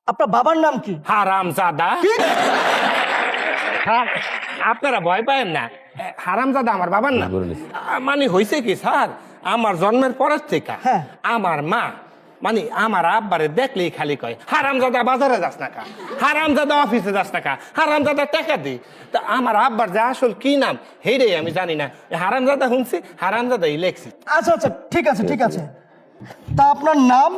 আপনার বাবার নাম কি? হারামজাদা। হ্যাঁ, আপনারা ভয় পায়েন না, হারামজাদা আমার বাবার নাম। মানে হয়েছে কি স্যার, আমার জন্মের পরের থেকে হ্যাঁ। আমার মা মানে আমার আব্বারে দেখলেই খালি কয় হারামজাদা বাজারে যাস না কা, হারামজাদা অফিসে যাস না কা, হারামজাদা টাকা দি। তা আমার আব্বার যে আসল কি নাম হেইটাই আমি জানি না, হারামজাদা শুনছি, হারামজাদাই লেখছি। আচ্ছা আচ্ছা, ঠিক আছে ঠিক আছে। তা আপনার নাম?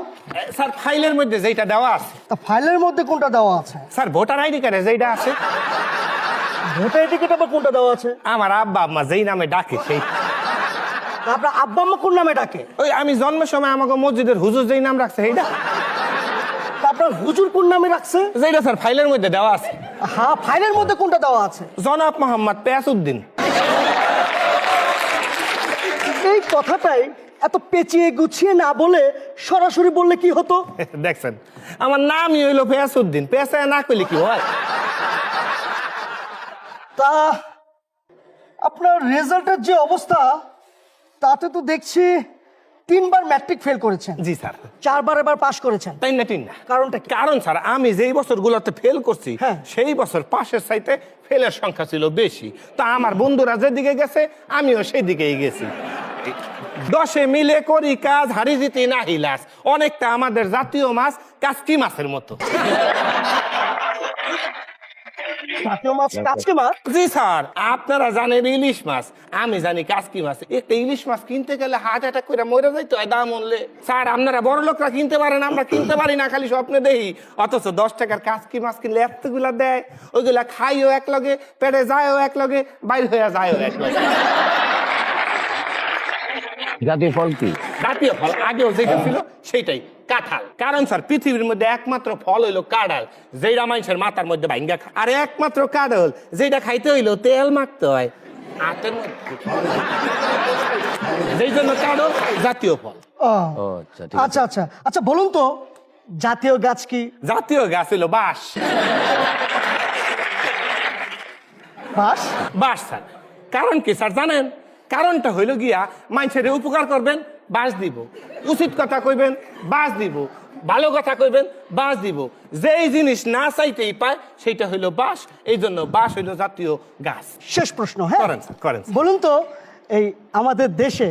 স্যার ফাইলের মধ্যে যেটা দেওয়া আছে। তা ফাইলের মধ্যে কোনটা দেওয়া আছে? স্যার ভোটার আইডি কার্ডে যেটা আছে। ভোটার আইডি কার্ডে আবার কোনটা দেওয়া আছে? আমার আব্বা আম্মা যেই নামে ডাকে সেই। তা আপনার আব্বা আম্মা কোন নামে ডাকে? ওই আমি জন্মের সময় আমাকে মসজিদের হুজুর যেই নাম রাখছে সেইটা। তা আপনার হুজুর কোন নামে রাখছে? যেটা স্যার ফাইলের মধ্যে দেওয়া আছে। হ্যাঁ, ফাইলের মধ্যে কোনটা দেওয়া আছে? জনাব মোহাম্মদ পেয়াসউদ্দিন। এই কথাটাই এত পেঁচিয়ে গুছিয়ে না বলে সরাসরি বললে কি হতো? দেখছেন, আমার নামই হইলো পেয়াসউদ্দিন, পেঁচায় না কইলে কি হয়? তা আপনার রেজাল্টের যে অবস্থা, তাতে তো দেখছি 3 বার ম্যাট্রিক ফেল করেছেন, জি স্যার। 4 বার এবার পাশ করেছেন। তাই না ঠিক না? কারণটা কি? কারণ স্যার আমি যেই বছরগুলোতে ফেল করছি হ্যাঁ। সেই বছর পাশের চাইতে ফেলের সংখ্যা ছিল বেশি। তা আমার বন্ধুরা যেদিকে গেছে আমিও সেই দিকেই গেছি। 10 মিলে করি কাজ, হারি জিতি না হিলাস। অনেকটা আমাদের জাতীয় মাছ কাচকি মাছের মতো। জাতীয় মাছ কাচকি মাছ? জি স্যার, আপনারা জানেন ইলিশ মাছ, আমি জানি কাচকি মাছ। একটা ইলিশ মাছ কিনতে গেলে হার্ট অ্যাটাক করে মরে যাইতে হয় দাম মূল্যে। স্যার আপনারা বড় লোকরা কিনতে পারেন, আমরা কিনতে পারি না, খালি স্বপ্নে দেখি। অথচ 10 টাকার কাচকি মাছ কিনলে এতগুলা দেয়, ওইগুলা খাইও এক লগে, পেটে যায়ও এক লগে, বাইর হয়ে যায়ও এক লগে। জাতীয় ফল কি? জাতীয় ফল আগেও যেটা ছিল সেইটাই কাঁঠাল। কারণ স্যার পৃথিবীর মধ্যে একমাত্র ফল হইলো কাঁঠাল, যেটা মানুষের মাথার মধ্যে ভাঙ্গা খায়। আর একমাত্র কাঁঠাল যেটা খাইতে হইলো তেল মাখতে হয় আটের মধ্যে। যেই জন্য কাঁঠাল জাতীয় ফল। ও, ও আচ্ছা, ঠিক আচ্ছা আচ্ছা আচ্ছা, বলুন তো জাতীয় গাছ কি? জাতীয় গাছ হইলো বাঁশ। বাঁশ? বাঁশ স্যার। কারণ কি স্যার জানেন? কারণটা হইলো গিয়া মানুষের উপকার করবেন, বাঁশ দিব। উচিত কথা কইবেন, বাঁশ দিব। ভালো কথা কইবেন, বাঁশ দিব। যেই জিনিস না চাইতেই পায় সেটা হইলো বাঁশ। এই জন্য বাঁশ হইলো জাতীয় গাছ। শেষ প্রশ্ন, হ্যাঁ করেন স্যার, করেন স্যার। বলুন তো এই আমাদের দেশে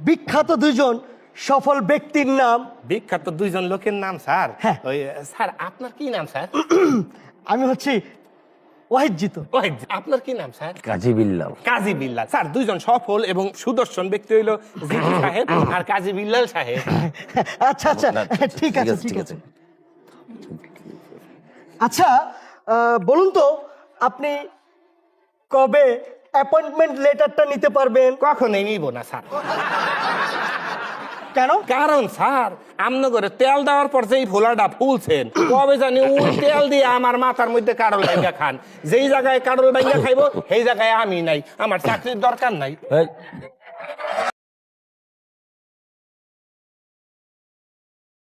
বিখ্যাত 2 জন সফল ব্যক্তির নাম? বিখ্যাত 2 জন লোকের নাম স্যার? হ্যাঁ। ওই স্যার আপনার কি নাম স্যার? আমি হচ্ছি ওয়াহিদ জিতু। ওই আপনার কি নাম স্যার? কাজী বিল্লাল। কাজী বিল্লাল। স্যার 2 জন সফল এবং সুদর্শন ব্যক্তি হইলো জিতু সাহেব আর কাজী বিল্লাল সাহেব। আচ্ছা আচ্ছা, না, ঠিক আছে ঠিক আছে। আচ্ছা, বলুন তো আপনি কবে অ্যাপয়েন্টমেন্ট লেটারটা নিতে পারবেন? কখনোই নিব না স্যার। কেন? কারণ স্যার আমনগরে তেল দেওয়ার পর যেই ভোলাটা ফুলছেন, কবে জানি ওই তেল দিয়ে আমার মাথার মধ্যে কারল ভাঙ্গা খান। যেই জায়গায় কারল ভাঙ্গা খাইবো সেই জায়গায় আমি নাই, আমার চাকরির দরকার নাই। এই,